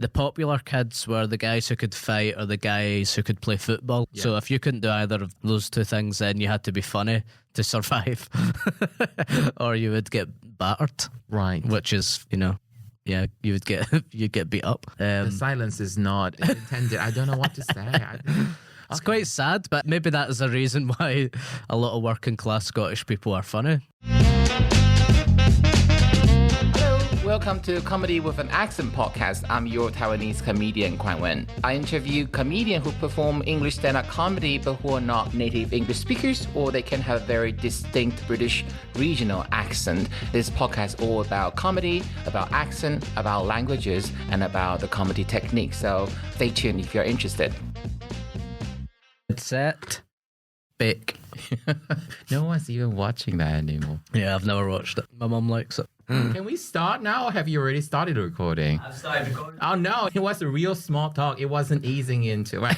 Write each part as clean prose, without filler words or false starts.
the popular kids were the guys who could fight or the guys who could play football. Yeah. So if you couldn't do either of those two things, then you had to be funny to survive, or you would get battered. Right. Which is, yeah, you'd get beat up. The silence is not intended. I don't know what to say. It's quite sad, but maybe that is a reason why a lot of working class Scottish people are funny. Welcome to Comedy with an Accent podcast. I'm your Taiwanese comedian, Quan Wen. I interview comedians who perform English stand-up comedy but who are not native English speakers, or they can have very distinct British regional accent. This podcast is all about comedy, about accent, about languages, and about the comedy technique. So stay tuned if you're interested. Set. Bake. No one's even watching that anymore. Yeah, I've never watched it. My mum likes it. Can we start now, or have you already started recording? I've started recording. Oh no, it was a real small talk. It wasn't easing into it.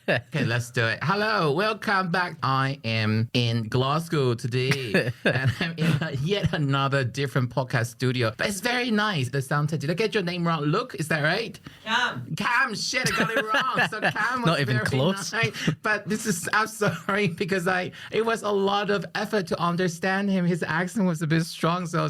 Okay, let's do it. Hello, welcome back. I am in Glasgow today, and I'm in yet another different podcast studio. But it's very nice. The sound test. Did I get your name wrong? Luke, is that right? Cam, shit, I got it wrong. So Cam was not even very close. Nice. But I'm sorry because it was a lot of effort to understand him. His accent was a bit strong, so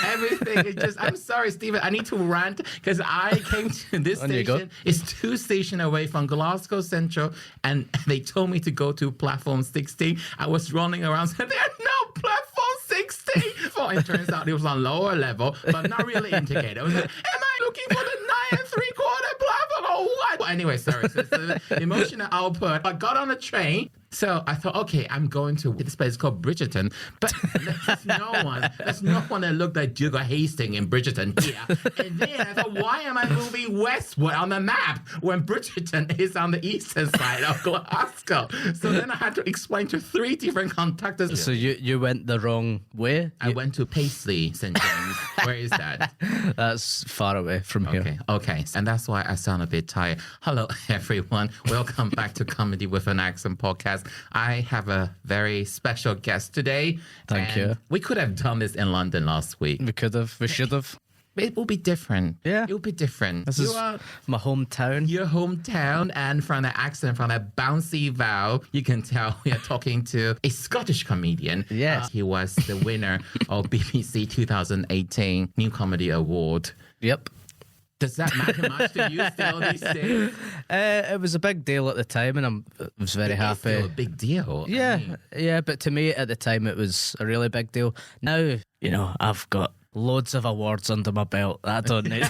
everything is just, I'm sorry, Stephen, I need to rant because I came to this station. It's 2 stations away from Glasgow Central, and they told me to go to platform 16. I was running around saying, there's no platform 16. Well, it turns out it was on lower level, but not really indicated. I was like, am I looking for the 9 3/4 platform or what? Well, anyway, sorry. So it's the emotional output. I got on a train. So I thought, okay, I'm going to this place called Bridgerton, but there's no one that looked like Duke Hastings in Bridgerton here. And then I thought, why am I moving westward on the map when Bridgerton is on the eastern side of Glasgow? So then I had to explain to 3 different conductors. So you went the wrong way? I went to Paisley, St. James. Where is that? That's far away from here. Okay. And that's why I sound a bit tired. Hello, everyone. Welcome back to Comedy with an Accent podcast. I have a very special guest today. Thank you. We could have done this in London last week. We could have. We should have. It will be different. Yeah. It will be different. This is my hometown. Your hometown, and from the accent, from that bouncy vowel, you can tell we are talking to a Scottish comedian. Yes. He was the winner of BBC 2018 New Comedy Award. Yep. Does that matter much to you still these days? It was a big deal at the time, and I was very happy. It's still a big deal. Yeah, but to me at the time it was a really big deal. Now, I've got loads of awards under my belt. I don't need.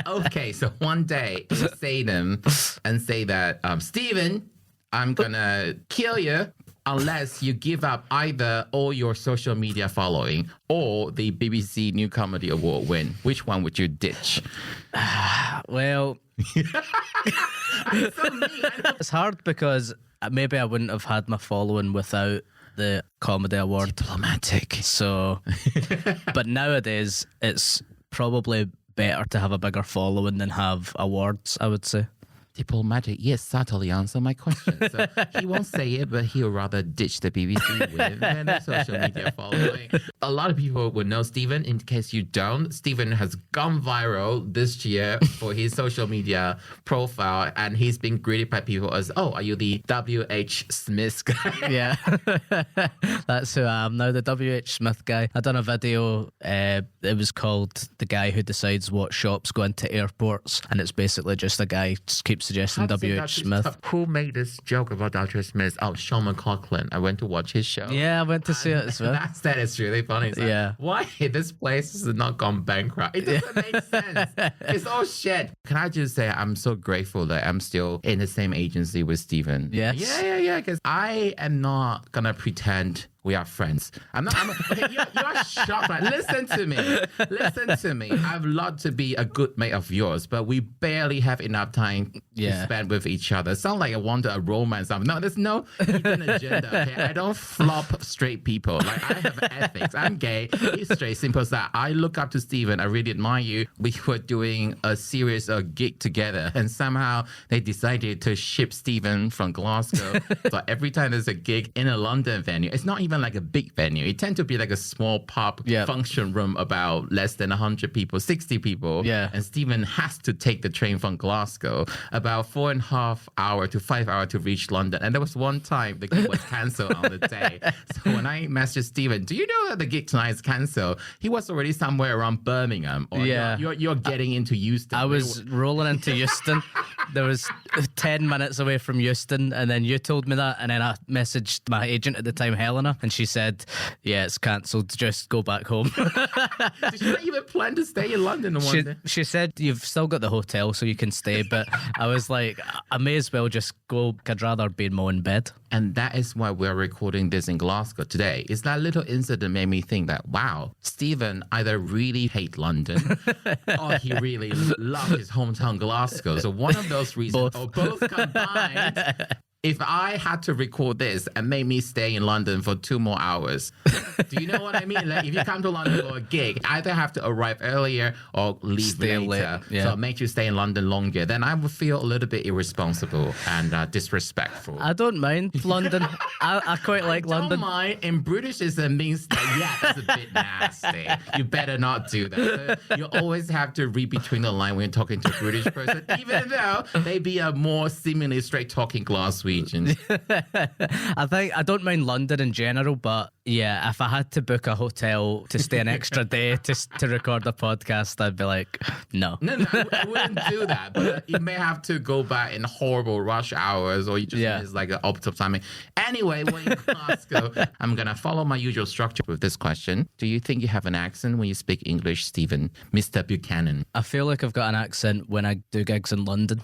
Okay, so one day you say them and say that, Stephen, I'm gonna kill you unless you give up either all your social media following or the BBC New Comedy Award win. Which one would you ditch? Well, I'm so mean. It's hard because maybe I wouldn't have had my following without the comedy award. Diplomatic. So, but nowadays it's probably better to have a bigger following than have awards, I would say. Diplomatic, yes, subtly answer my question. So he won't say it, but he'll rather ditch the BBC win than the social media following. A lot of people would know Stephen. In case you don't, Stephen has gone viral this year for his social media profile, and he's been greeted by people as, oh, are you the WHSmith Guy? Yeah, that's who I am now, the WHSmith Guy. I done a video, it was called The Guy Who Decides What Shops Go Into Airports, and it's basically just a guy just keeps suggesting WHSmith. Who made this joke about WHSmith? Oh, Sean McLaughlin. I went to watch his show. Yeah, I went to see it as well. That is really funny. It's like, yeah. Why this place has not gone bankrupt? It doesn't make sense. It's all shit. Can I just say I'm so grateful that I'm still in the same agency with Stephen. Yes. Yeah. Because I am not gonna pretend we are friends. Okay, you're shocked, right? Listen to me. I'd love to be a good mate of yours, but we barely have enough time to spend with each other. Sound like I want a romance. No, there's no hidden agenda. Okay? I don't flop straight people. Like, I have ethics. I'm gay. He's straight. Simple as that. I look up to Stephen. I really admire you. We were doing a series of gig together, and somehow they decided to ship Stephen from Glasgow. So every time there's a gig in a London venue, it's not even even like a big venue. It tends to be like a small pub function room about less than 100 people, 60 people. Yeah. And Stephen has to take the train from Glasgow about 4.5 hours to 5 hours to reach London. And there was one time the gig was cancelled on the day. So when I messaged Stephen, do you know that the gig tonight is cancelled? He was already somewhere around Birmingham. Or you're getting into Euston. I was rolling into Euston. There was 10 minutes away from Euston, and then you told me that, and then I messaged my agent at the time, Helena, and she said, yeah, it's cancelled, just go back home. Did you not even plan to stay in London one day? She said, you've still got the hotel so you can stay, but I was like, I may as well just go. I'd rather be in my own bed. And that is why we're recording this in Glasgow today. Is that little incident made me think that, wow, Stephen either really hate London or he really loved his hometown Glasgow. So one of those reasons, or both combined. If I had to record this and make me stay in London for 2 more hours, do you know what I mean? Like if you come to London for a gig, either have to arrive earlier or leave later. So make you stay in London longer. Then I would feel a little bit irresponsible and disrespectful. I don't mind London. I quite like London. Don't mind. In Britishism means that, yeah, it's a bit nasty. You better not do that. So you always have to read between the line when you're talking to a British person, even though they be a more seemingly straight-talking Glaswegian. I don't mind London in general, but yeah, if I had to book a hotel to stay an extra day to record a podcast, I'd be like, no. No, I wouldn't do that. But you may have to go back in horrible rush hours, or you just miss like an optimal timing. Anyway, when you Glasgow, I'm gonna follow my usual structure with this question. Do you think you have an accent when you speak English, Stephen, Mr. Buchanan? I feel like I've got an accent when I do gigs in London.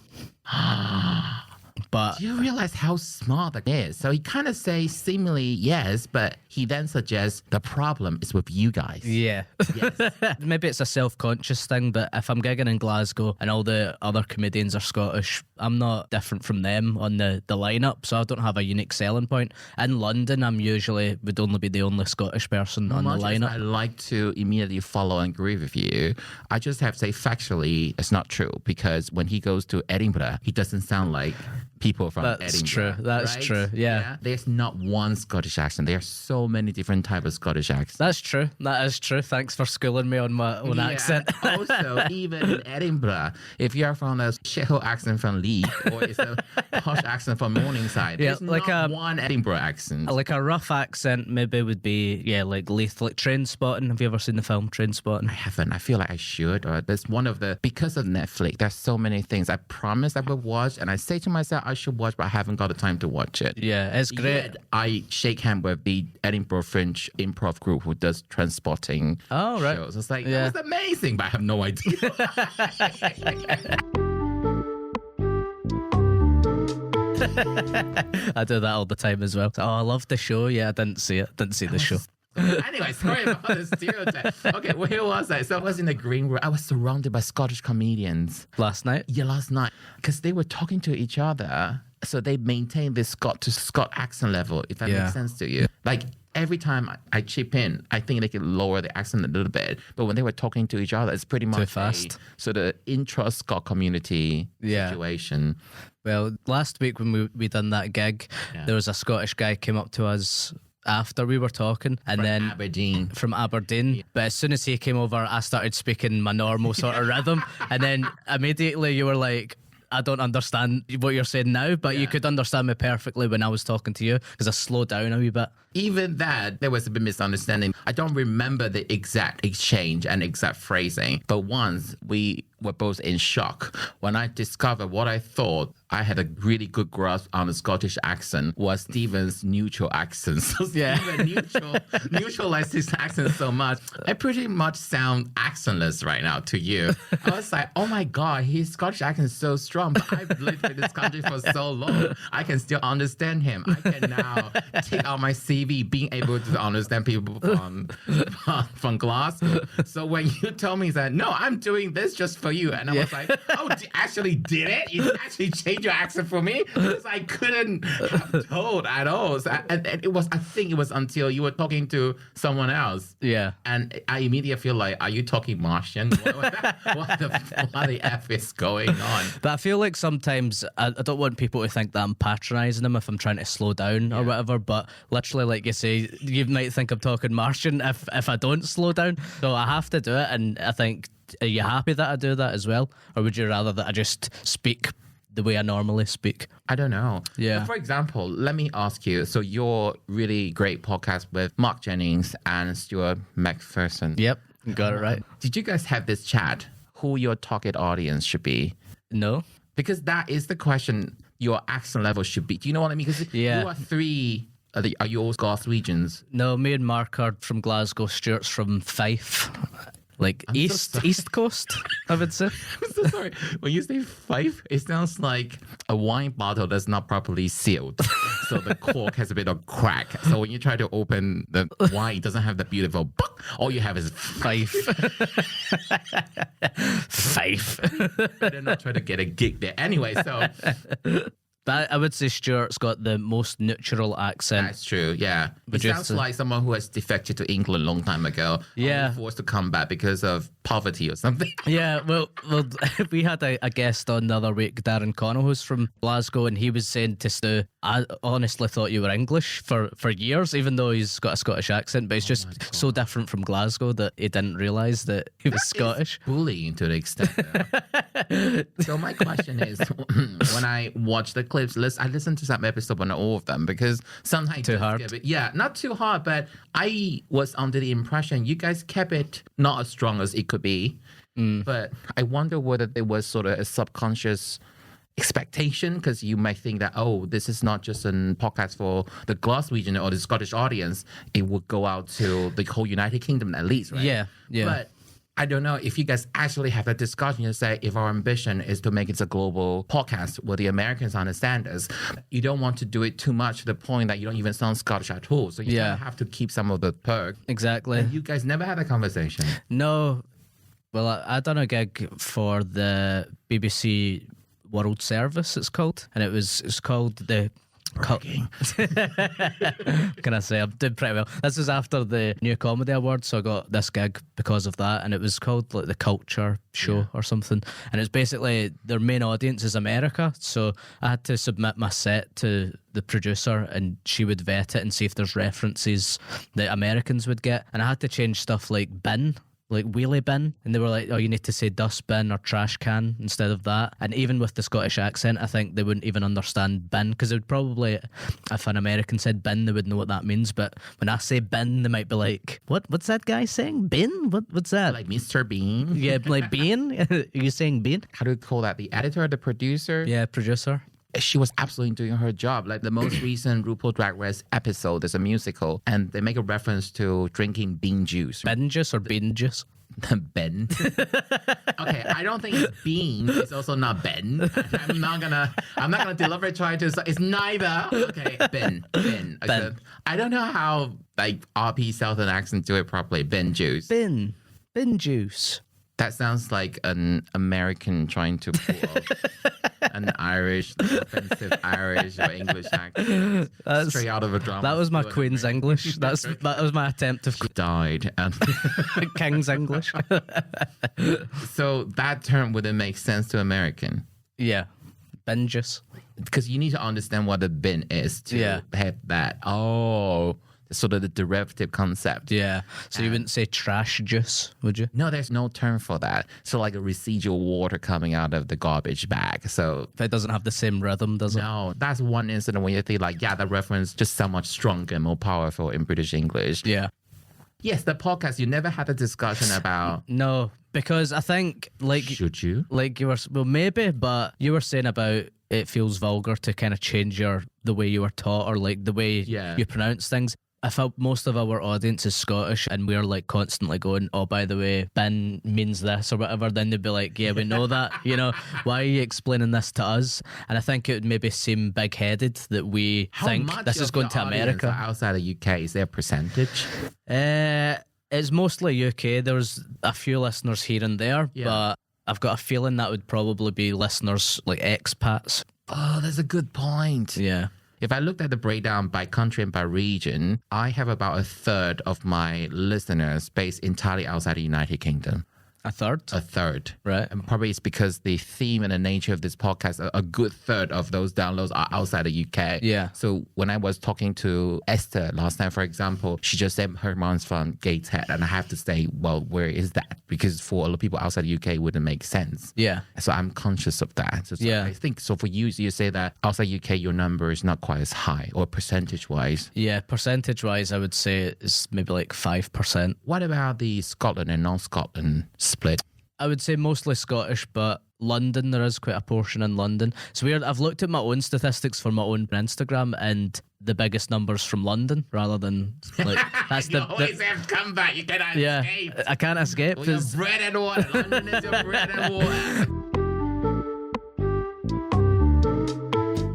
But do you realize how smart that is? So he kind of says seemingly yes, but he then suggests the problem is with you guys. Yeah. Yes. Maybe it's a self-conscious thing, but if I'm gigging in Glasgow and all the other comedians are Scottish, I'm not different from them on the lineup, so I don't have a unique selling point. In London, would only be the only Scottish person on the lineup. I like to immediately follow and agree with you. I just have to say factually, it's not true, because when he goes to Edinburgh, he doesn't sound like people from Edinburgh. That's right? true. Yeah. There's not one Scottish accent. There are so many different types of Scottish accents. That's true. That is true. Thanks for schooling me on my own accent. Also, even in Edinburgh, if you're from a shithole accent from Leeds, or it's a posh accent from Morningside, there's like not one Edinburgh accent. Like a rough accent maybe would be, like Leith, like Train Spotting. Have you ever seen the film Train Spotting? I haven't. I feel like I should. Or there's one of the, because of Netflix, there's so many things I promised I would watch, and I say to myself I should watch, but I haven't got the time to watch it. Yeah, it's great. Yet I shake hands with the Edinburgh Fringe improv group who does Transpotting shows. It's like, that was amazing, but I have no idea. I do that all the time as well. I love the show. Yeah, I didn't see it. Didn't see the show. Anyway, sorry about the stereotype. Okay, where was I? So I was in the green room. I was surrounded by Scottish comedians. Last night? Yeah, last night. Because they were talking to each other. So they maintained this Scot to Scot accent level, if that makes sense to you. Like, every time I chip in, I think they can lower the accent a little bit. But when they were talking to each other, it's pretty much too fast. So the intra-Scot community situation. Well, last week when we done that gig, there was a Scottish guy came up to us after we were talking, and from Aberdeen. But as soon as he came over, I started speaking my normal sort of rhythm, and then immediately you were like, I don't understand what you're saying now, but you could understand me perfectly when I was talking to you, because I slowed down a wee bit. Even that, there was a bit of misunderstanding. I don't remember the exact exchange and exact phrasing, but once we were both in shock when I discovered what I thought I had a really good grasp on the Scottish accent was Stephen's neutral accent. So Stephen neutralized his accent so much. I pretty much sound accentless right now to you. I was like, oh my God, his Scottish accent is so strong, but I've lived in this country for so long. I can still understand him. I can now take out my CV being able to understand people from Glasgow. So when you tell me that, no, I'm doing this just for for you. And I was like, oh, actually did it? You didn't actually change your accent for me? Because I couldn't have told at all. So, and I think it was until you were talking to someone else. Yeah. And I immediately feel like, are you talking Martian? What the F is going on? But I feel like sometimes I don't want people to think that I'm patronising them if I'm trying to slow down or whatever. But literally, like you say, you might think I'm talking Martian if I don't slow down. So I have to do it. And I think, are you happy that I do that as well? Or would you rather that I just speak the way I normally speak? I don't know. Yeah. But for example, let me ask you. So your really great podcast with Mark Jennings and Stuart McPherson. Yep, got it right. Did you guys have this chat? Who your target audience should be? No. Because that is the question your accent level should be. Do you know what I mean? Because you are three. Are you all Glaswegians? No, me and Mark are from Glasgow, Stuart's from Fife. Like East Coast, I would say. I'm so sorry. When you say Fife, it sounds like a wine bottle that's not properly sealed. So the cork has a bit of crack. So when you try to open the wine, it doesn't have the beautiful buck. All you have is Fife. Fife. They're not trying to get a gig there. Anyway, so... I would say Stuart's got the most neutral accent. That's true, yeah. But It sounds like someone who has defected to England a long time ago. Yeah. Only forced to come back because of poverty or something. Yeah, well, we had a guest on the other week, Darren Connell, who's from Glasgow, and he was saying to Stu, I honestly thought you were English for years, even though he's got a Scottish accent, but he's just so different from Glasgow that he didn't realise that he was Scottish. Bullying to the extent. So my question is, when I watch the clips, I listen to some episode on all of them because sometimes too hard. Not too hard, but I was under the impression you guys kept it not as strong as it could be. But I wonder whether there was sort of a subconscious expectation, because you might think that, oh, this is not just a podcast for the Glaswegian or the Scottish audience. It would go out to the whole United Kingdom at least, right? Yeah. But I don't know if you guys actually have that discussion. You say, if our ambition is to make it a global podcast where the Americans understand us, you don't want to do it too much to the point that you don't even sound Scottish at all. So you kind of have to keep some of the perk. Exactly. And you guys never had a conversation. No. Well, I done a gig for the BBC World Service, it's called. And it's called the... Can I say I did pretty well? This was after the New Comedy Awards, so I got this gig because of that, and it was called like the Culture Show or something. And it's basically their main audience is America, so I had to submit my set to the producer, and she would vet it and see if there's references that Americans would get. And I had to change stuff like bin, like wheelie bin, and they were like, oh, you need to say dustbin or trash can instead of that. And even with the Scottish accent, I think they wouldn't even understand bin, because they would probably, if an American said bin, they would know what that means. But when I say bin, they might be like, what's that guy saying? Bin? What's that? Like Mr. Bean? Yeah, like bean? Are you saying bean? How do you call that? The editor, the producer? Yeah, producer. She was absolutely doing her job. Like the most recent RuPaul Drag Race episode, there's a musical, and they make a reference to drinking bean juice. Bean juice or bean juice? Ben. Okay, I don't think bean is also not Ben. I'm not gonna deliberately try to. It's neither. Okay, Ben. Okay. I don't know how like RP Southern accent do it properly. Ben juice. Bin juice. That sounds like an American trying to pull off an Irish, offensive Irish or English accent. Straight out of a drama. That was my Queen's English. That was my attempt of died and King's English. So that term wouldn't make sense to American. Yeah, binges. Because you need to understand what a bin is to have that. Oh. Sort of the derivative concept. Yeah. So you wouldn't say trash juice, would you? No, there's no term for that. So like a residual water coming out of the garbage bag. So it doesn't have the same rhythm, does it? No, that's one incident when you think like, yeah, that reference just so much stronger and more powerful in British English. Yeah. Yes, the podcast, you never had a discussion about... No, because I think like... Should you? Like you were... Well, maybe, but you were saying about it feels vulgar to kind of change the way you were taught or like the way you pronounce things. I felt most of our audience is Scottish and we're like constantly going, oh, by the way, bin means this or whatever. Then they'd be like, yeah, we know that. You know, why are you explaining this to us? And I think it would maybe seem big-headed that we think this is going to America. Outside of UK, is there a percentage? It's mostly UK. There's a few listeners here and there, but I've got a feeling that would probably be listeners like expats. Oh, that's a good point. Yeah. If I looked at the breakdown by country and by region, I have about a third of my listeners based entirely outside the United Kingdom. A third? A third. Right. And probably it's because the theme and the nature of this podcast, a good third of those downloads are outside the UK. Yeah. So when I was talking to Esther last time, for example, she just said her mom's from Gateshead. And I have to say, well, where is that? Because for a lot of people outside the UK, it wouldn't make sense. Yeah. So I'm conscious of that. So Yeah. I think, so for you, you say that outside UK, your number is not quite as high or percentage-wise. Yeah, percentage-wise, I would say it's maybe like 5%. What about the Scotland and non-Scotland split? I would say mostly Scottish, but London, there is quite a portion in London. It's weird. I've looked at my own statistics for my own Instagram, and the biggest numbers from London rather than like that's you always have to come back. You cannot escape. I can't escape. Well, your bread and water. London is your bread and water.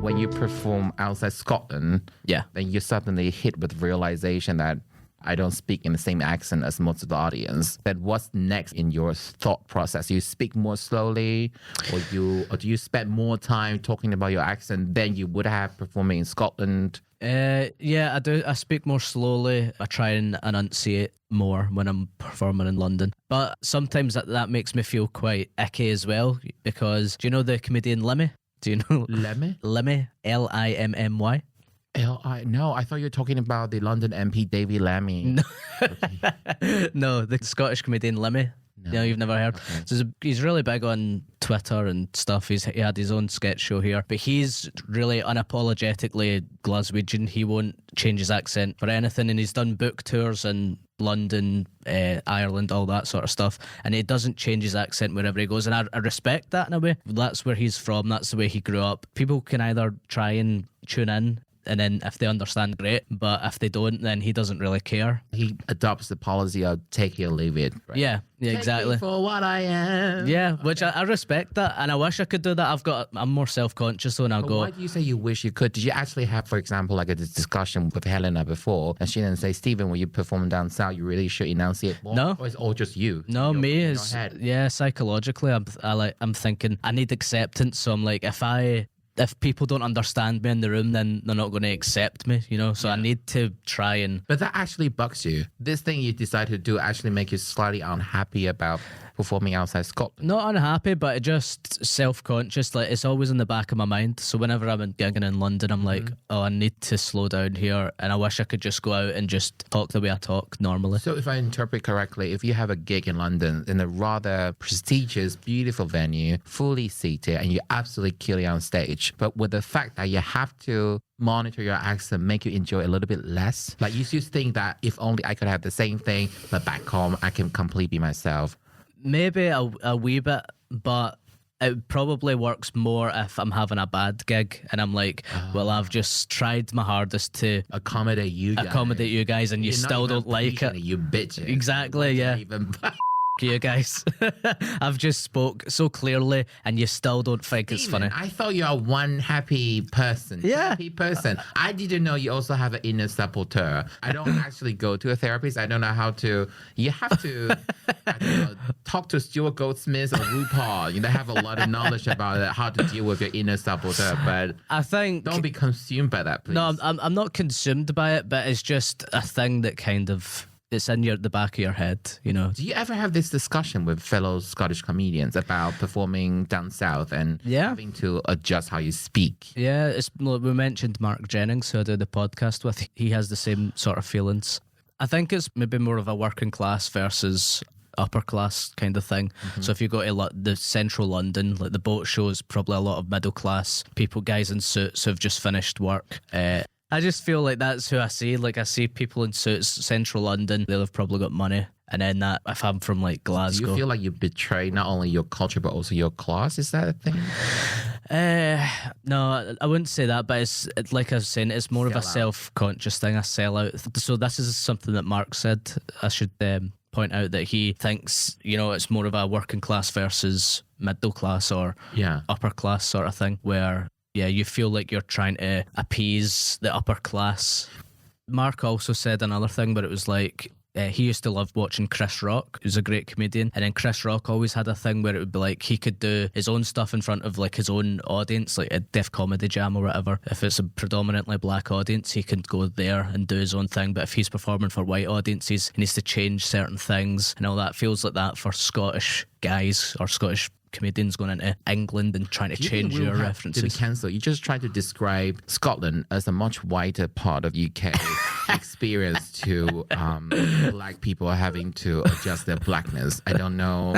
When you perform outside Scotland, Yeah. then you suddenly hit with realization that I don't speak in the same accent as most of the audience. Then what's next in your thought process? You speak more slowly, or do you spend more time talking about your accent than you would have performing in Scotland? Yeah, I do. I speak more slowly. I try and enunciate more when I'm performing in London. But sometimes that makes me feel quite icky as well, because do you know the comedian Lemmy? Do you know Lemmy? Lemmy, Limmy? No, I thought you were talking about the London MP Davy Lammy. No. No, the Scottish comedian Lemmy. No, you've never heard. Okay. So he's really big on Twitter and stuff. He had his own sketch show here, but he's really unapologetically Glaswegian. He won't change his accent for anything, and he's done book tours in London, Ireland, all that sort of stuff, and he doesn't change his accent wherever he goes, and I respect that in a way. That's where he's from. That's the way he grew up. People can either try and tune in, and then if they understand, great. But if they don't, then he doesn't really care. He adopts the policy of take it or leave it. Right? Yeah, Take exactly. me for what I am. Yeah, which I respect that, and I wish I could do that. I'm more self-conscious when I But go. why do you say you wish you could? Did you actually have, for example, like a discussion with Helena before, and she didn't say, Stephen, when you perform down south, you really should enunciate more? No. Or it's all just you? No, in me your is head? yeah. Psychologically, I'm thinking I need acceptance. So I'm like, if people don't understand me in the room, then they're not going to accept me, you know? So I need to try and... But that actually bugs you. This thing you decided to do actually make you slightly unhappy about performing outside Scotland. Not unhappy, but just self-conscious. Like, it's always in the back of my mind. So whenever I'm gigging in London, I'm like, oh, I need to slow down here. And I wish I could just go out and just talk the way I talk normally. So if I interpret correctly, if you have a gig in London in a rather prestigious, beautiful venue, fully seated, and you absolutely kill it on stage, but with the fact that you have to monitor your accent, make you enjoy it a little bit less. Like you used to think that if only I could have the same thing, but back home, I can completely be myself. Maybe a wee bit, but it probably works more if I'm having a bad gig and I'm like, well, I've just tried my hardest to Accommodate you guys. and you You're not still even don't like it. You bitches. Exactly, yeah. Even... You guys. I've just spoke so clearly and you still don't think it's funny. I thought you are one happy person. Yeah. Happy person. I didn't know you also have an inner saboteur. I don't actually go to a therapist. I don't know how to. You have to I don't know, talk to Stuart Goldsmith or RuPaul. They have a lot of knowledge about how to deal with your inner saboteur. But I think don't be consumed by that, please. no, I'm not consumed by it, but it's just a thing that kind of it's in the back of your head, you know. Do you ever have this discussion with fellow Scottish comedians about performing down south and having to adjust how you speak? Yeah, we mentioned Mark Jennings, who I do the podcast with. He has the same sort of feelings. I think it's maybe more of a working class versus upper class kind of thing. So if you go to the central London, like the boat shows, probably a lot of middle class people, guys in suits who've just finished work. I just feel like that's who I see. Like I see people in suits, central London, they'll have probably got money. And then that, if I'm from like Glasgow. Do you feel like you betray not only your culture but also your class? Is that a thing? No, I wouldn't say that, but it's like I was saying, it's more of a self-conscious thing. I sell out. So this is something that Mark said. I should point out that he thinks, you know, it's more of a working class versus middle class or upper class sort of thing, where you feel like you're trying to appease the upper class. Mark also said another thing, but it was like, he used to love watching Chris Rock, who's a great comedian. And then Chris Rock always had a thing where it would be like he could do his own stuff in front of like his own audience, like a Def Comedy Jam or whatever. If it's a predominantly black audience, he can go there and do his own thing. But if he's performing for white audiences, he needs to change certain things and all that. Feels like that for Scottish guys or Scottish comedians going into England and trying to change your references. To be cancelled. You just try to describe Scotland as a much wider part of UK experience to black people having to adjust their blackness. I don't know.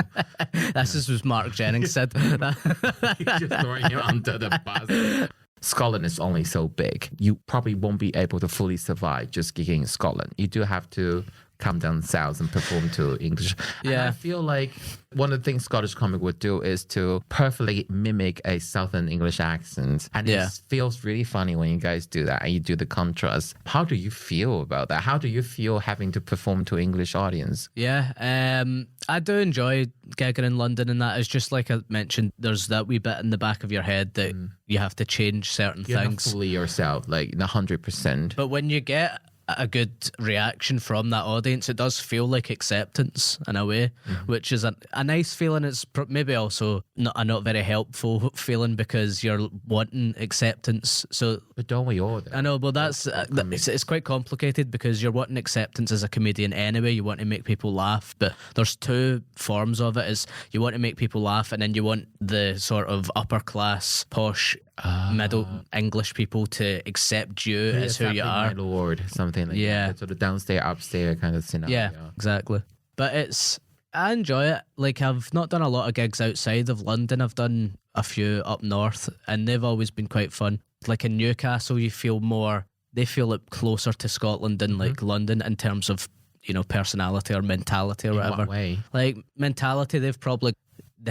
That's just what Mark Jennings said. You're just throwing him under the bus. Scotland is only so big. You probably won't be able to fully survive just gigging in Scotland. You do have to come down south and perform to English. Yeah. And I feel like one of the things Scottish comic would do is to perfectly mimic a Southern English accent. And it feels really funny when you guys do that and you do the contrast. How do you feel about that? How do you feel having to perform to English audience? Yeah, I do enjoy gigging in London, and that is just like I mentioned, there's that wee bit in the back of your head that you have to change certain You're things. not fully yourself, like 100%. But when you get a good reaction from that audience, it does feel like acceptance in a way, which is a nice feeling. It's maybe also a not very helpful feeling because you're wanting acceptance. So, But don't we all? I know, but it's quite complicated because you're wanting acceptance as a comedian anyway. You want to make people laugh, but there's two forms of it. Is you want to make people laugh, and then you want the sort of upper class, posh, middle English people to accept you as who you are. My lord, something like that. Sort of downstairs, upstairs kind of scenario. Yeah, exactly. But I enjoy it. Like, I've not done a lot of gigs outside of London. I've done a few up north, and they've always been quite fun. Like in Newcastle, they feel it closer to Scotland than like London in terms of, personality or mentality or whatever. In what way? Like mentality, they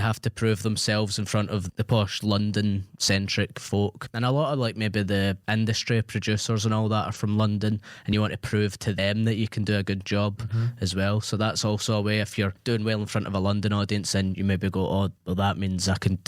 have to prove themselves in front of the posh London centric folk, and a lot of like maybe the industry producers and all that are from London, and you want to prove to them that you can do a good job as well. So that's also a way, if you're doing well in front of a London audience, and you maybe go, oh well, that means I can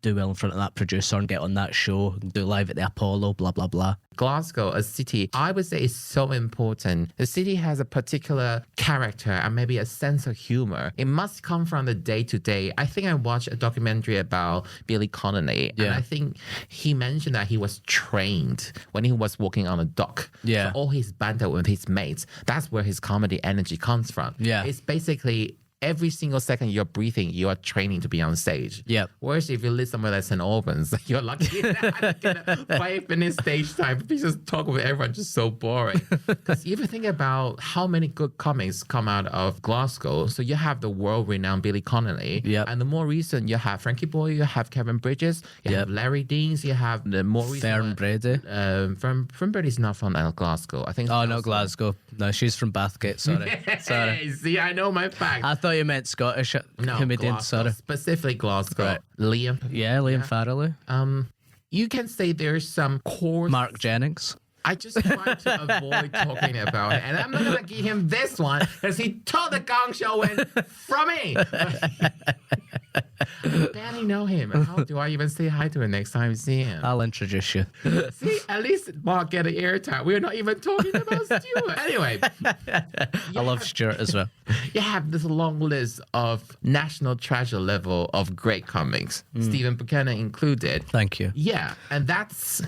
do well in front of that producer and get on that show and do live at the Apollo, blah blah blah. Glasgow, a city, I would say is so important. The city has a particular character and maybe a sense of humor. It must come from the day-to-day. I think I watched a documentary about Billy Connolly, and I think he mentioned that he was trained when he was walking on a dock. Yeah. So all his banter with his mates, that's where his comedy energy comes from. Yeah. It's basically every single second you're breathing, you are training to be on stage. Yep. Whereas if you live somewhere like St. Albans, you're lucky to get a 5-minute stage time. You just talk with everyone, just so boring. Because if you think about how many good comics come out of Glasgow, so you have the world-renowned Billy Connolly, and the more recent, you have Frankie Boyle, you have Kevin Bridges, you have Larry Deans, you have the more recent Fern Brady. Fern Brady's not from Glasgow. I think. Oh, not Glasgow. No, she's from Bathgate. Sorry. Sorry. See, I know my facts. I thought you meant Scottish comedian. Glasgow, Sorry. specifically Glasgow. Right. Liam. Yeah, Liam Farrelly. You can say there's some core. Mark Jennings. I just try to avoid talking about it, and I'm not gonna give him this one because he took the Gong Show win from me. I barely know him. How do I even say hi to him next time I see him? I'll introduce you. See, at least Mark get an airtime. We're not even talking about Stuart. Anyway, I love Stuart as well. You have this long list of national treasure level of great comics, Stephen Buchanan included. Thank you. Yeah, and that's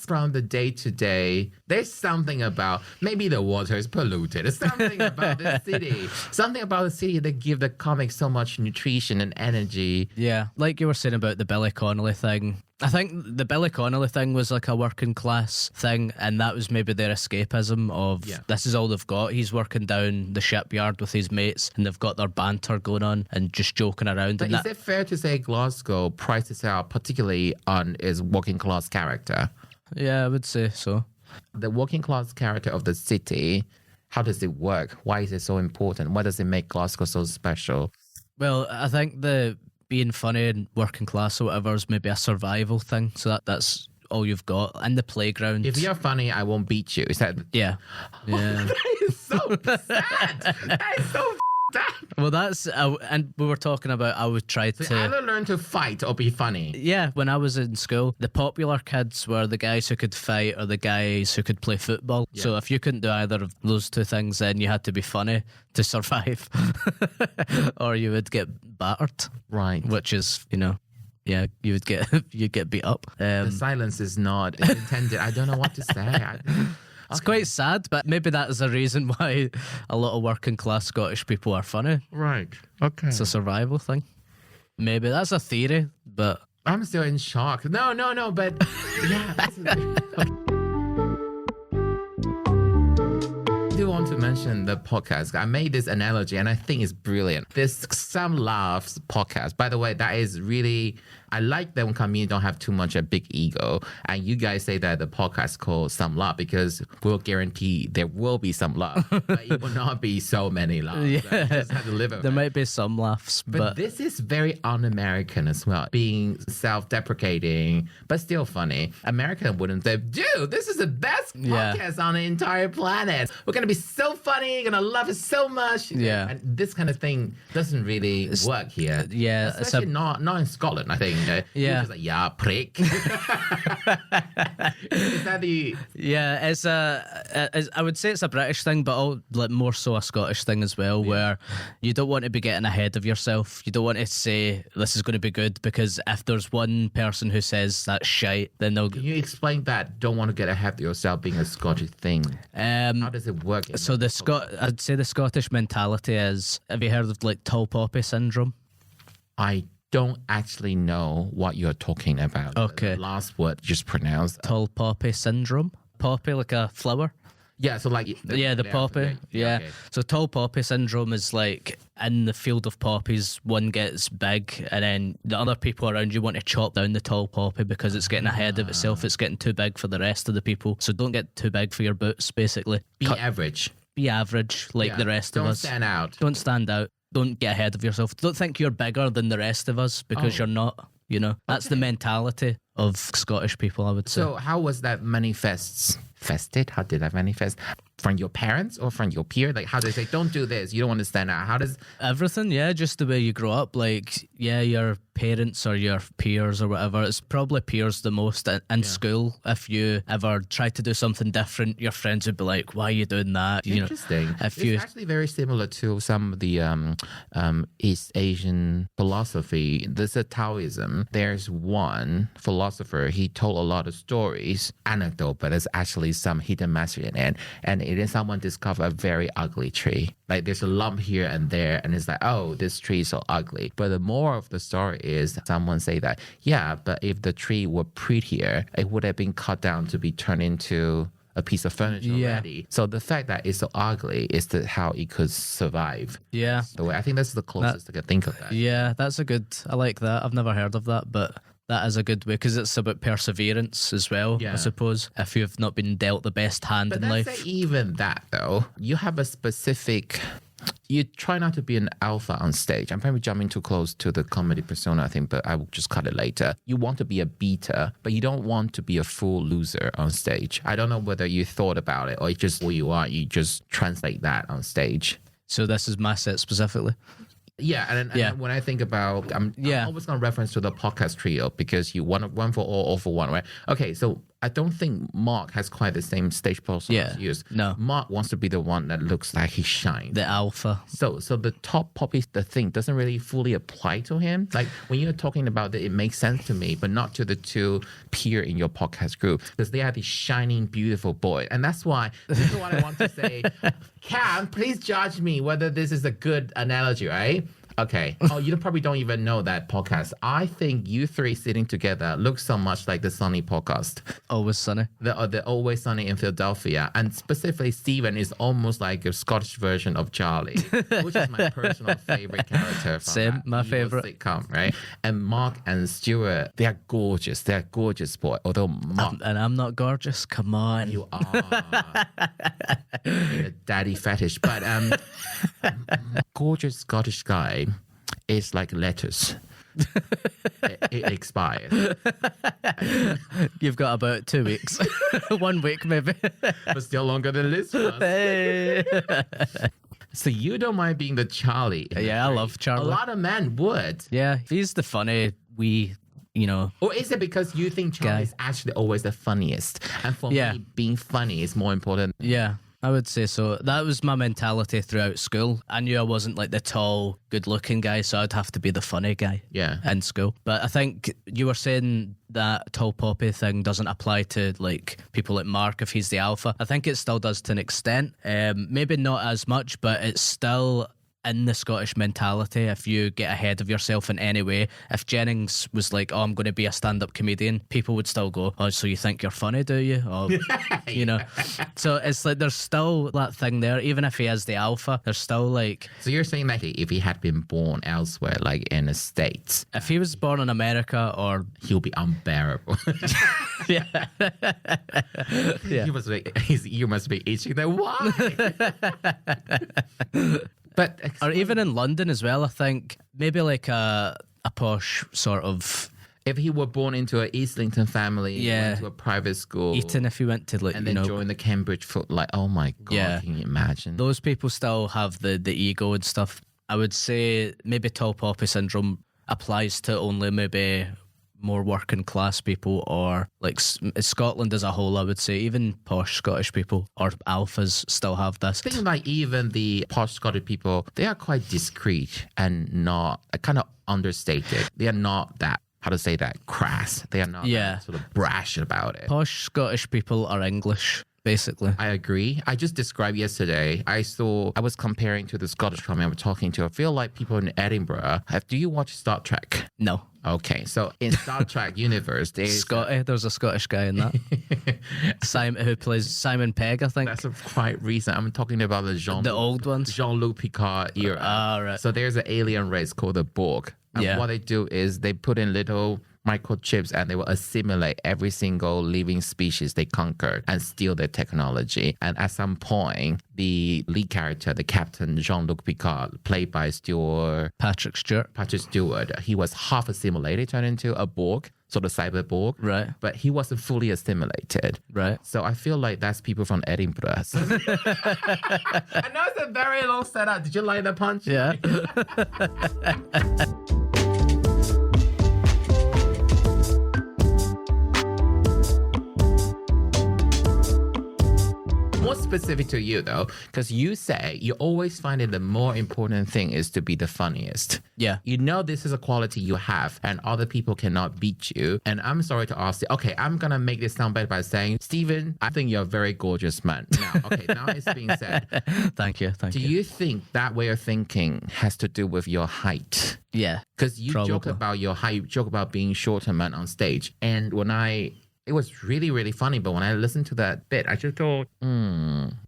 from the day-to-day. There's something about, maybe the water is polluted. There's something about the city. Something about the city that give the comics so much nutrition and energy. Yeah, like you were saying about the Billy Connolly thing. I think the Billy Connolly thing was like a working class thing, and that was maybe their escapism of this is all they've got. He's working down the shipyard with his mates, and they've got their banter going on and just joking around. But is it fair to say Glasgow prices out particularly on its working class character? Yeah, I would say so. The working class character of the city, how does it work? Why is it so important? Why does it make Glasgow so special? Well, I think the being funny and working class or whatever is maybe a survival thing. So that's all you've got. And the playground. If you're funny, I won't beat you. Is that? Yeah. Yeah. That is so sad. That is so that. Well, that's and we were talking about I would try So to. either learn to fight or be funny. Yeah, when I was in school, the popular kids were the guys who could fight or the guys who could play football. Yeah. So if you couldn't do either of those two things, then you had to be funny to survive, or you would get battered. Right. Which is, yeah, you'd get beat up. The silence is not intended. I don't know what to say. It's quite sad, but maybe that is the reason why a lot of working class Scottish people are funny. Right. Okay. It's a survival thing. Maybe that's a theory, but I'm still in shock. No, but yeah. I do want to mention the podcast. I made this analogy and I think it's brilliant. This Some Laughs podcast. By the way, that is really, I like that when comedians don't have too much a big ego. And you guys say that the podcast is called Some Laugh because we'll guarantee there will be some laugh, but it will not be so many laughs. Yeah. You just have to live with there it. might be some laughs. But this is very un-American as well, being self-deprecating, but still funny. American wouldn't say, dude, this is the best Yeah. podcast on the entire planet. We're going to be so funny. You're going to love it so much. Yeah. And this kind of thing doesn't really work here. Yeah, it's Especially not in Scotland, I think. Yeah. Just like, yeah, prick. Is that the... Yeah, I would say it's a British thing, but like more so a Scottish thing as well, where you don't want to be getting ahead of yourself. You don't want to say this is going to be good because if there's one person who says that's shite, then they'll. Can you explain that? Don't want to get ahead of yourself being a Scottish thing. How does it work? So I'd say the Scottish mentality is. Have you heard of like tall poppy syndrome? I don't actually know what you're talking about. Okay. The last word just pronounced. Tall poppy syndrome. Poppy like a flower. Yeah, so like... The poppy. Yeah. Okay. So tall poppy syndrome is like in the field of poppies, one gets big and then the other people around you want to chop down the tall poppy because it's getting ahead of itself. It's getting too big for the rest of the people. So don't get too big for your boots, basically. Be average. Be average like Yeah. the rest of us. Don't stand out. Don't stand out. Don't get ahead of yourself. Don't think you're bigger than the rest of us because you're not. That's the mentality of Scottish people, I would say. So how was that fested? How did that manifest? From your parents or from your peer? Like, how do they say, don't do this, you don't want to stand out? How does... Everything, yeah, just the way you grow up. Like, yeah, your parents or your peers or whatever. It's probably peers the most in school. If you ever try to do something different, your friends would be like, why are you doing that? Interesting. If It's actually very similar to some of the East Asian philosophy. This is Taoism. There's one philosopher, he told a lot of stories, anecdote, but there's actually some hidden message in it. And it is someone discovered a very ugly tree. Like there's a lump here and there, and it's like, oh, this tree is so ugly. But the moral of the story is someone say that, yeah, but if the tree were prettier, it would have been cut down to be turned into a piece of furniture already. So the fact that it's so ugly is how it could survive. Yeah. So I think that's the closest I can think of that. Yeah, I like that. I've never heard of that, but that is a good way because it's about perseverance as well, Yeah. I suppose. If you've not been dealt the best hand But in let's life. say even that though, you have a specific... You try not to be an alpha on stage. I'm probably jumping too close to the comedy persona, I think, but I will just cut it later. You want to be a beta, but you don't want to be a full loser on stage. I don't know whether you thought about it or it's just who you are. You just translate that on stage. So this is my set specifically. Yeah, and when I think about, I'm always going to reference to the podcast trio because you want one for all for one, right? Okay, so I don't think Mark has quite the same stage persona as you. No. Mark wants to be the one that looks like he shines. The alpha. So the top poppy, the thing doesn't really fully apply to him. Like when you're talking about it, it makes sense to me, but not to the two peer in your podcast group because they are the shining, beautiful boy. And that's why, this is what I want to say. Cam, please judge me whether this is a good analogy, right? Okay. Oh, you probably don't even know that podcast. I think you three sitting together look so much like the Sunny podcast. Always Sunny. The Always Sunny in Philadelphia. And specifically, Steven is almost like a Scottish version of Charlie, which is my personal favorite character from Same, that my evil favorite. sitcom, right? And Mark and Stuart, they are gorgeous. They're gorgeous boy. Although Mark, And I'm not gorgeous. Come on. you are a daddy fetish. But gorgeous Scottish guy is like lettuce. It expires. You've got about 2 weeks. 1 week, maybe. But still longer than Liz was. Hey. So you don't mind being the Charlie? Yeah, I love Charlie. A lot of men would. Yeah, he's the funny Or is it because you think Charlie is actually always the funniest? And for me, being funny is more important. Yeah, I would say so. That was my mentality throughout school. I knew I wasn't like the tall, good-looking guy, so I'd have to be the funny guy in school. But I think you were saying that tall poppy thing doesn't apply to like people like Mark if he's the alpha. I think it still does to an extent. Maybe not as much, but it's still in the Scottish mentality. If you get ahead of yourself in any way, if Jennings was like, oh, I'm going to be a stand-up comedian, people would still go, oh, so you think you're funny, do you? Or, you know, so it's like there's still that thing there. Even if he is the alpha, there's still like... So you're saying that if he had been born elsewhere, like in the States, if he was born in America, or he'll be unbearable. yeah. He must be, his ear must be itching. Then why? But or even in London as well, I think maybe like a posh sort of... If he were born into an Islington family, went to a private school, Eton, if he went to like, and then joined the Cambridge foot, like, oh my God, can you imagine? Those people still have the ego and stuff. I would say maybe tall poppy syndrome applies to only maybe more working class people, or like Scotland as a whole. I would say even posh Scottish people or alphas still have this. I think like even the posh Scottish people, they are quite discreet and not kind of understated. They are not that, how to say that, crass. They are not that sort of brash about it. Posh Scottish people are English, basically. I agree. I just described yesterday, I was comparing to the Scottish comedy I was talking to. I feel like people in Edinburgh do you watch Star Trek? No. Okay, so in Star Trek universe, there's a Scottish guy in that. Simon, who plays Simon Pegg, I think. That's quite recent. I'm talking about the old ones, Jean-Luc Picard era. Right. So there's an alien race called the Borg. And what they do is they put in little microchips and they will assimilate every single living species they conquered and steal their technology. And at some point, the lead character, the captain Jean-Luc Picard, played by Patrick Stewart, he was half assimilated, turned into a Borg, sort of cyber Borg. Right. But he wasn't fully assimilated. Right. So I feel like that's people from Edinburgh. So I know it's a very long setup. Did you like the punch? Yeah. More specific to you though, because you say you always find that the more important thing is to be the funniest. Yeah. You know this is a quality you have and other people cannot beat you. And I'm sorry to ask you, okay, I'm going to make this sound better by saying, Stephen, I think you're a very gorgeous man. Now it's being said. Thank you. Do you think that way of thinking has to do with your height? Yeah. Because you joke about your height, you joke about being shorter man on stage. And it was really, really funny. But when I listened to that bit, I just thought,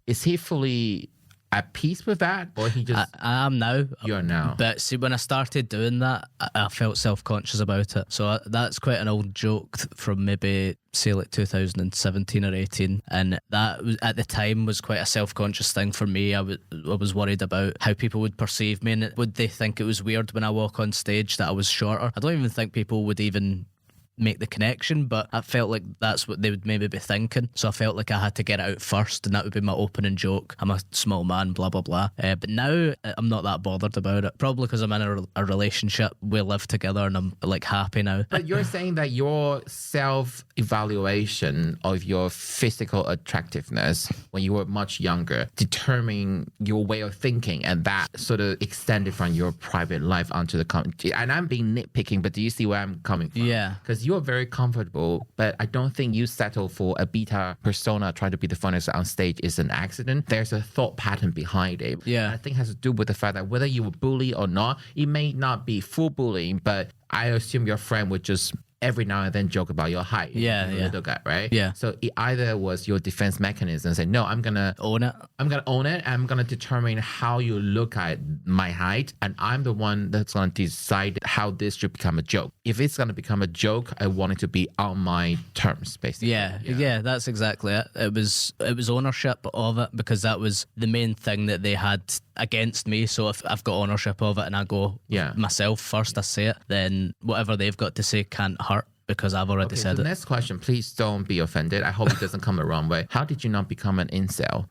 is he fully at peace with that? Or he just... I am now. You're now. But see, when I started doing that, I felt self-conscious about it. So that's quite an old joke from maybe, say, like 2017 or 18. And that, at the time, was quite a self-conscious thing for me. I was worried about how people would perceive me. And would they think it was weird when I walk on stage that I was shorter? I don't even think people would even make the connection, but I felt like that's what they would maybe be thinking. So I felt like I had to get it out first, and that would be my opening joke. I'm a small man, blah, blah, blah. But now I'm not that bothered about it. Probably because I'm in a relationship. We live together and I'm like happy now. But you're saying that your self-evaluation of your physical attractiveness when you were much younger determined your way of thinking, and that sort of extended from your private life onto the comedy. And I'm being nitpicking, but do you see where I'm coming from? Yeah. Because you're very comfortable, but I don't think you settle for a beta persona, try to be the funniest on stage is an accident. There's a thought pattern behind it. Yeah. And I think it has to do with the fact that whether you were bullied or not, it may not be full bullying, but I assume your friend would just every now and then joke about your height. Yeah, you're a little guy, right? Yeah. So it either was your defense mechanism, say, no, I'm gonna own it. I'm gonna own it. I'm gonna determine how you look at my height, and I'm the one that's gonna decide how this should become a joke. If it's gonna become a joke, I want it to be on my terms, basically. Yeah, that's exactly it. It was ownership of it, because that was the main thing that they had against me. So if I've got ownership of it and I go myself first, I say it, then whatever they've got to say can't hurt, because I've already said the it. next question, please don't be offended. I hope it doesn't come the wrong way. How did you not become an incel?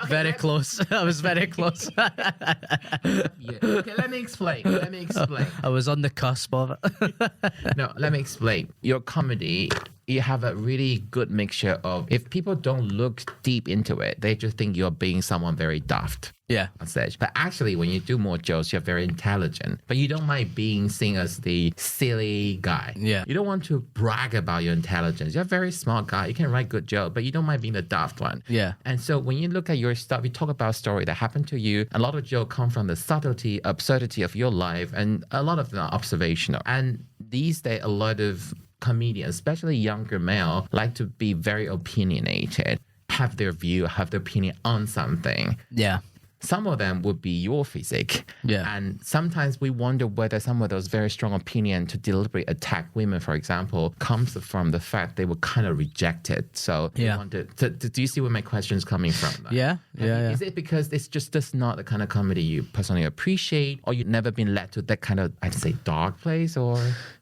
Very close. I was very close. Yeah. Okay, let me explain. I was on the cusp of it. No, let me explain. Your comedy, you have a really good mixture of, if people don't look deep into it, they just think you're being someone very daft Yeah. on stage. But actually, when you do more jokes, you're very intelligent. But you don't mind being seen as the silly guy. Yeah. You don't want to brag about your intelligence. You're a very smart guy. You can write good jokes, but you don't mind being the daft one. Yeah. And so when you look at your stuff, you talk about a story that happened to you. A lot of jokes come from the subtlety, absurdity of your life, and a lot of them are observational. And these days, a lot of comedians, especially younger male, like to be very opinionated, have their view, have their opinion on something. Yeah. Some of them would be your physique. Yeah. And sometimes we wonder whether some of those very strong opinion to deliberately attack women, for example, comes from the fact they were kind of rejected. So they Yeah. wanted to, do you see where my question's coming from? Yeah. Yeah. Is it because it's just not the kind of comedy you personally appreciate, or you've never been led to that kind of, I'd say, dark place? Or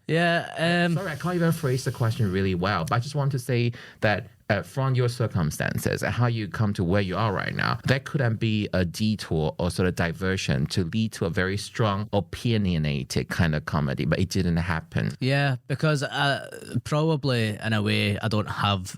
Yeah. sorry, I can't even phrase the question really well, but I just want to say that from your circumstances and how you come to where you are right now, that couldn't be a detour or sort of diversion to lead to a very strong, opinionated kind of comedy, but it didn't happen. Yeah, because probably in a way I don't have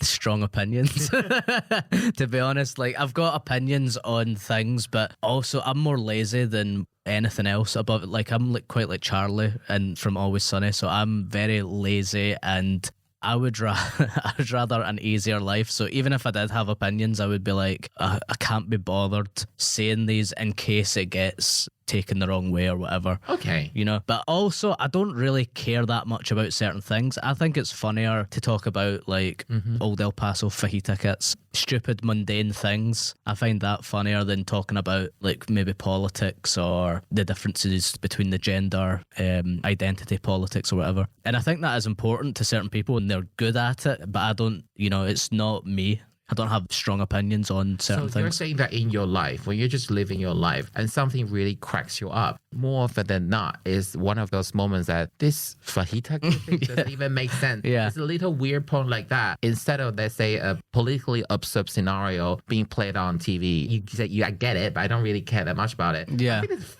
strong opinions. To be honest, like I've got opinions on things, but also I'm more lazy than anything else about it. Like I'm like quite like Charlie and from Always Sunny, so I'm very lazy and I would rather an easier life. So even if I did have opinions, I would be like, I can't be bothered saying these in case it gets taken the wrong way or whatever. Okay. You know, but also I don't really care that much about certain things. I think it's funnier to talk about like old El Paso fajita kits, stupid mundane things. I find that funnier than talking about like maybe politics or the differences between the gender identity politics or whatever. And I think that is important to certain people and they're good at it, but I don't, you know, it's not me. I don't have strong opinions on certain So you're things. saying that in your life, when you're just living your life and something really cracks you up, more often than not is one of those moments that this fajita thing doesn't even make sense. Yeah. It's a little weird point like that. Instead of, let's say, a politically absurd scenario being played on TV, you say, I get it, but I don't really care that much about it. Yeah. I think it's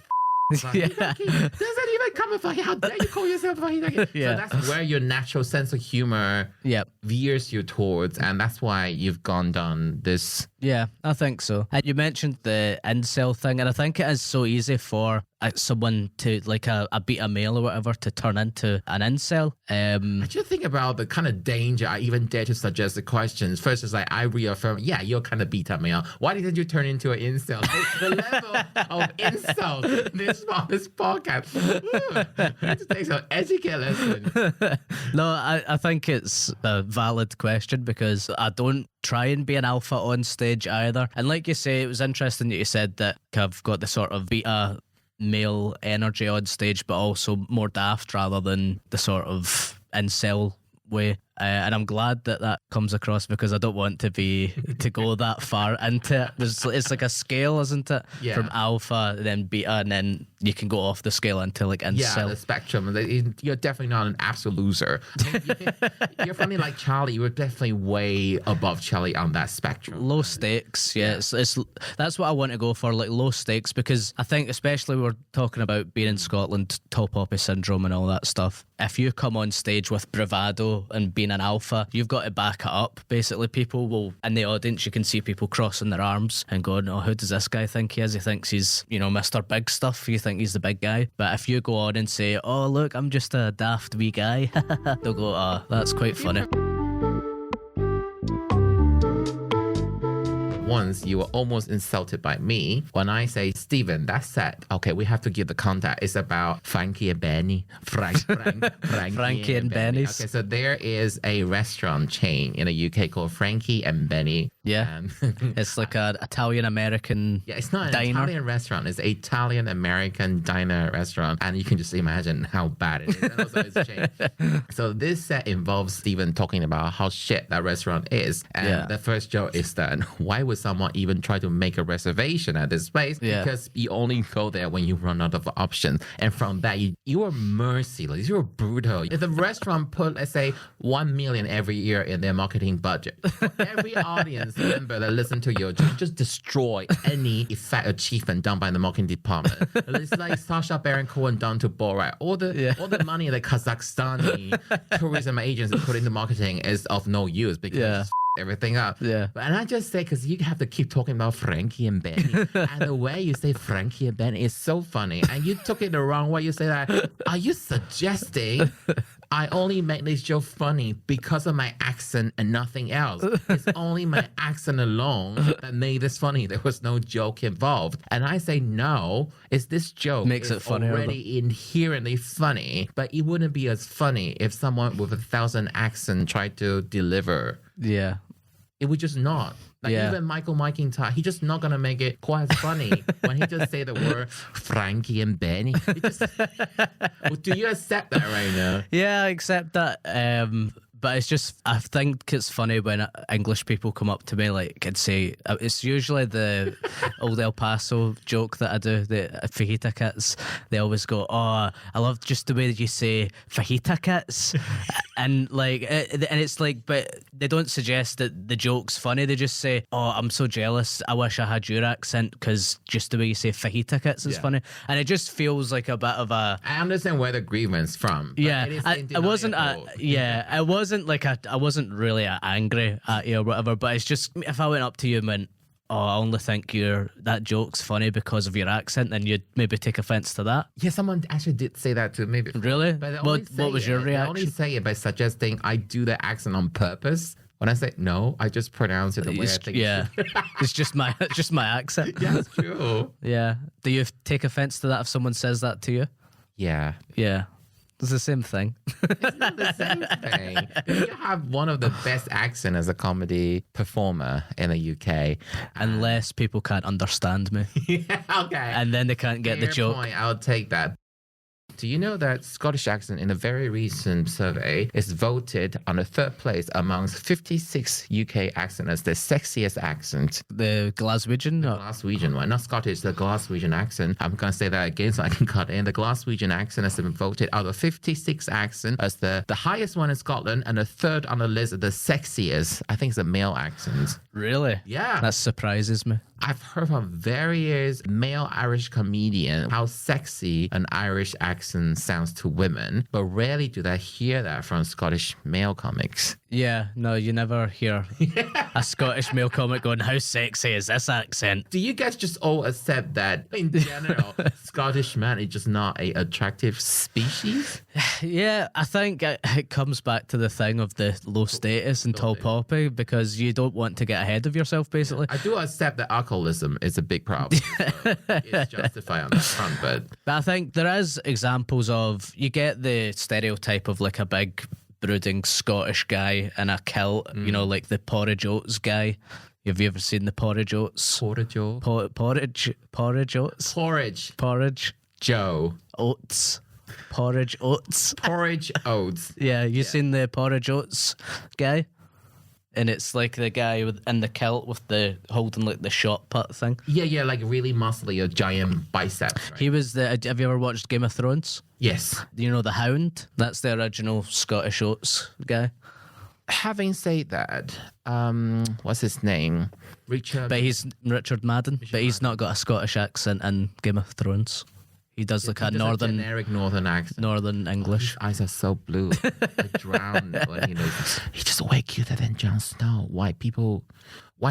Yeah. doesn't even come with how dare you call yourself fajita? Yeah. So that's where your natural sense of humor Yep. veers you towards, and that's why you've gone down this. Yeah, I think so. And you mentioned the incel thing, and I think it is so easy for someone to, like a beta male or whatever, to turn into an incel. I just think about the kind of danger I even dare to suggest the questions. First, it's like, I reaffirm, yeah, you're kind of beta male. Why didn't you turn into an incel? The level of insult in this podcast. Ooh, I need to take some etiquette lesson. No, I think it's a valid question because I don't try and be an alpha on stage either. And like you say, it was interesting that you said that I've got the sort of beta male energy on stage, but also more daft rather than the sort of incel way. And I'm glad that that comes across because I don't want to go that far into it. It's like a scale, isn't it? Yeah. From alpha, then beta, and then you can go off the scale into like incel. Yeah, the spectrum. You're definitely not an absolute loser. You're funny like Charlie. You were definitely way above Charlie on that spectrum. Low stakes, yeah. It's that's what I want to go for, like low stakes, because I think especially we're talking about being in Scotland, tall poppy syndrome and all that stuff. If you come on stage with bravado and being an alpha, you've got to back it up. Basically, people will, in the audience, you can see people crossing their arms and going, oh, who does this guy think he is? He thinks he's, Mr. Big Stuff. You think he's the big guy. But if you go on and say, oh, look, I'm just a daft wee guy, they'll go, oh, that's quite funny. Once you were almost insulted by me when I say, Stephen, that's set. Okay, we have to give the context. It's about Frankie and Benny. Frankie and Benny's. Okay, so there is a restaurant chain in the UK called Frankie and Benny. Yeah. And It's like an Italian-American yeah, it's not an diner. Italian restaurant. It's an Italian-American diner restaurant. And you can just imagine how bad it is. And also it's changed. So this set involves Steven talking about how shit that restaurant is. And the first joke is that why would someone even try to make a reservation at this place? Yeah. Because you only go there when you run out of options. And from that, you are merciless. You're brutal. If the restaurant put, let's say, 1 million every year in their marketing budget, every audience member that listen to you just destroy any effect achievement done by the marketing department. It's like Sacha Baron Cohen done to Borat. All the money that Kazakhstani tourism agents put into marketing is of no use because it's everything up. Yeah. And I just say, because you have to keep talking about Frankie and Benny. And the way you say Frankie and Benny is so funny. And you took it the wrong way. You say that, are you suggesting I only make this joke funny because of my accent and nothing else? It's only my accent alone that made this funny. There was no joke involved. And I say, no, it's this joke Makes it funnier, already inherently funny, but it wouldn't be as funny if someone with 1,000 accent tried to deliver. Yeah. It would just not. Like even Michael McIntyre, he's just not gonna make it quite as funny when he just say the word Frankie and Benny. Well, do you accept that right now? Yeah, I accept that. But it's just, I think it's funny when English people come up to me like and say, it's usually the old El Paso joke that I do, the fajita kits. They always go, oh, I love just the way that you say fajita kits. And like, and it's like, but they don't suggest that the joke's funny. They just say, oh, I'm so jealous. I wish I had your accent because just the way you say fajita kits is funny. And it just feels like a bit of a... I understand where the grievance from. Yeah, I wasn't really angry at you or whatever, but it's just, if I went up to you and went, oh, I only think that joke's funny because of your accent, then you'd maybe take offense to that. Yeah, someone actually did say that to me. Really? But What was your reaction? I only say it by suggesting I do the accent on purpose. When I say no, I just pronounce it the way I think. Yeah, it's just my accent. Yeah, it's true. Yeah. Do you take offense to that if someone says that to you? Yeah. Yeah. It's the same thing. It's not the same thing. You have one of the best accents as a comedy performer in the UK. Unless people can't understand me. Yeah, okay. And then they can't get the Fair joke. point. I'll take that. Do you know that Scottish accent in a very recent survey is voted on the third place amongst 56 UK accents as the sexiest accent? The Glaswegian? Glaswegian one, not Scottish, the Glaswegian accent. I'm going to say that again so I can cut in. The Glaswegian accent has been voted out of 56 accents as the highest one in Scotland and the third on the list of the sexiest. I think it's a male accent. Really? Yeah. That surprises me. I've heard from various male Irish comedians how sexy an Irish accent sounds to women, but rarely do I hear that from Scottish male comics. Yeah, no, you never hear a Scottish male comic going, how sexy is this accent? Do you guys just all accept that in general, Scottish man is just not an attractive species? Yeah, I think it comes back to the thing of the low status and tall poppy because you don't want to get ahead of yourself, basically. I do accept that alcoholism is a big problem. So it's justified on that front, but I think there is examples of, you get the stereotype of like a big brooding Scottish guy in a kilt, you know, like the porridge oats guy. Have you ever seen the porridge oats? Porridge oats? Porridge oats? Porridge. Joe. Oats. Porridge oats. Porridge oats. Yeah, you seen the porridge oats guy? And it's like the guy in the kilt with the holding like the shot put thing. Yeah, like really muscly, a giant biceps. Right? He was have you ever watched Game of Thrones? Yes. You know the Hound? That's the original Scottish Oats guy. Having said that, what's his name? Richard. But he's Richard Madden. But he's not got a Scottish accent in Game of Thrones. He does like a generic northern accent. Northern English. His eyes are so blue. I drown when he knows. He's just way cuter than Jon Snow. Why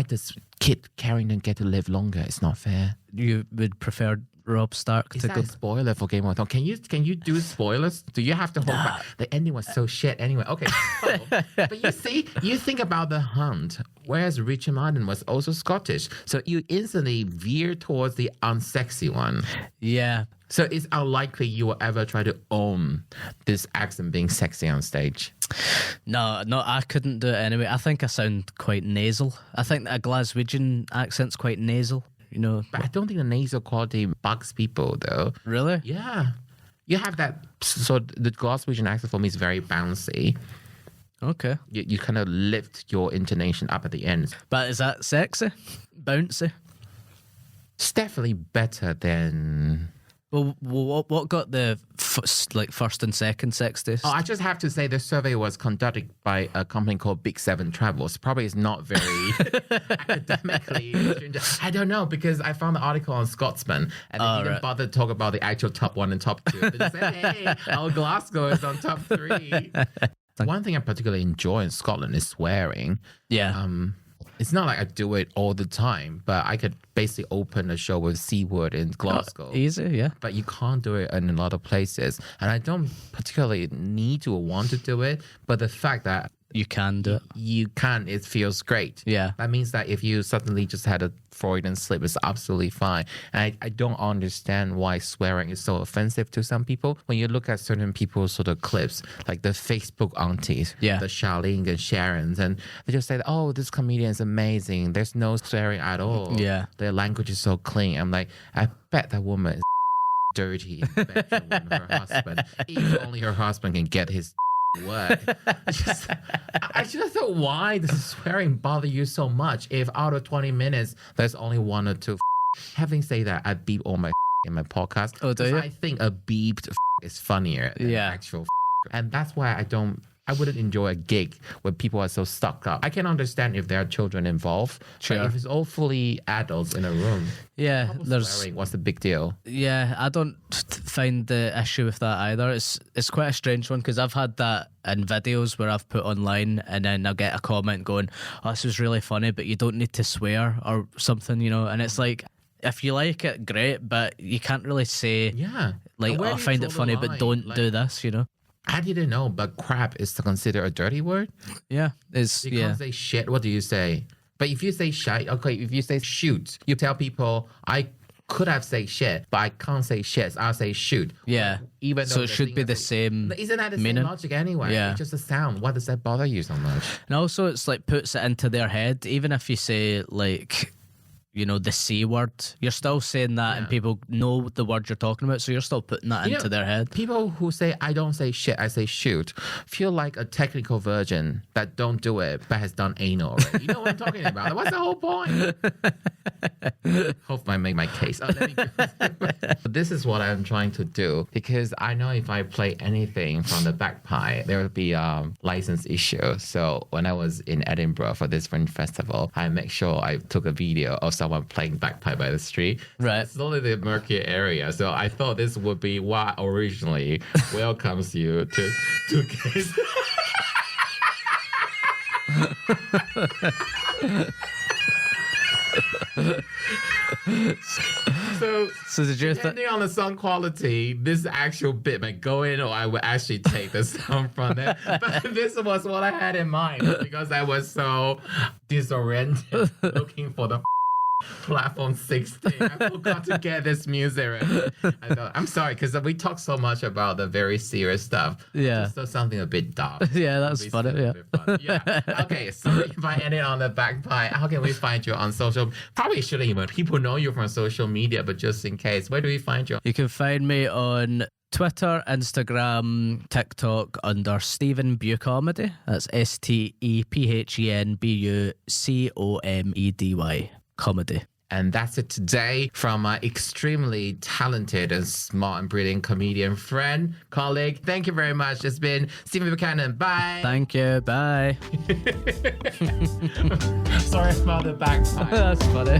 does Kit Harington get to live longer? It's not fair. You would prefer Rob Stark Is to that go. a spoiler for Game of Thrones? Can you do spoilers? Do you have to hold back? The ending was so shit anyway. Okay, so, but you see, you think about The Hunt, whereas Richard Madden was also Scottish, so you instantly veer towards the unsexy one. Yeah, So it's unlikely you will ever try to own this accent being sexy on stage. No, I couldn't do it anyway. I think I sound quite nasal. I think a Glaswegian accent's quite nasal, you know. But I don't think the nasal quality bugs people, though. Really? Yeah. You have that, so the Glaswegian accent for me is very bouncy. Okay. You kind of lift your intonation up at the end. But is that sexy? Bouncy? It's definitely better than... Well, what got the first and second sexiest? Oh, I just have to say the survey was conducted by a company called Big Seven Travels. Probably is not very academically. I don't know, because I found the article on Scotsman and they didn't bother to talk about the actual top 1 and top 2. They just said, hey, our Glasgow is on top 3. One thing I particularly enjoy in Scotland is swearing. Yeah. It's not like I do it all the time, but I could basically open a show with C word in Glasgow. Easy, yeah. But you can't do it in a lot of places. And I don't particularly need to or want to do it. But the fact that you can do it. You can, it feels great. Yeah. That means that if you suddenly just had a Freudian slip, it's absolutely fine. And I don't understand why swearing is so offensive to some people. When you look at certain people's sort of clips, like the Facebook aunties, the Charlene and Sharons, and they just say, oh, this comedian is amazing. There's no swearing at all. Yeah. Their language is so clean. I'm like, I bet that woman is dirty and better than her husband. If only her husband can get his word. I just thought, why does swearing bother you so much if out of 20 minutes there's only 1 or 2? Having said that, I beep all my in my podcast. Oh, do you? I think a beeped is funnier than actual and that's why I wouldn't enjoy a gig where people are so stuck up. I can understand if there are children involved, but if it's all fully adults in a room, there's what's the big deal? Yeah, I don't find the issue with that either. It's quite a strange one because I've had that in videos where I've put online and then I'll get a comment going, oh, this was really funny, but you don't need to swear or something, you know, and it's like, if you like it, great, but you can't really say, like, oh, I find it funny, but don't do this, you know. I didn't know, but crap is considered a dirty word? Yeah. You can't say shit. What do you say? But if you say shite, okay, if you say shoot, you tell people, I could have said shit, but I can't say shit. So I'll say shoot. Yeah. Even so it should be the same. Isn't that the meaning? Same logic anyway? Yeah. It's just a sound. Why does that bother you so much? And also, it's like puts it into their head. Even if you say, like, you know, the C word, you're still saying that and people know the word you're talking about, so you're still putting that into their head. People who say, I don't say shit, I say shoot, feel like a technical virgin that don't do it, but has done anal already. You know what I'm talking about? What's the whole point? Hope I make my case. This is what I'm trying to do, because I know if I play anything from the bagpipe, there will be a license issue. So when I was in Edinburgh for this Fringe Festival, I make sure I took a video of someone playing bagpipe by the street. Right. It's only the murky area. So I thought this would be what originally welcomes you to kiss. So did you depending on the sound quality, this actual bit might go in, or I would actually take the sound from it. But this was what I had in mind because I was so disoriented looking for the platform 16. I forgot to get this music. I thought, I'm sorry, because we talk so much about the very serious stuff. Yeah. Just do something a bit dark. Yeah, that's funny. Yeah. Okay, so if I ended on the bagpipe, how can we find you on social? Probably shouldn't even. People know you from social media, but just in case, where do we find you? You can find me on Twitter, Instagram, TikTok under Stephen Bucomedy. That's STEPHENBUCOMEDY. Comedy. And that's it today from my extremely talented and smart and brilliant comedian friend, colleague. Thank you very much. It's been Stephen Buchanan. Bye. Thank you. Bye. Sorry about the bagpipe. That's funny.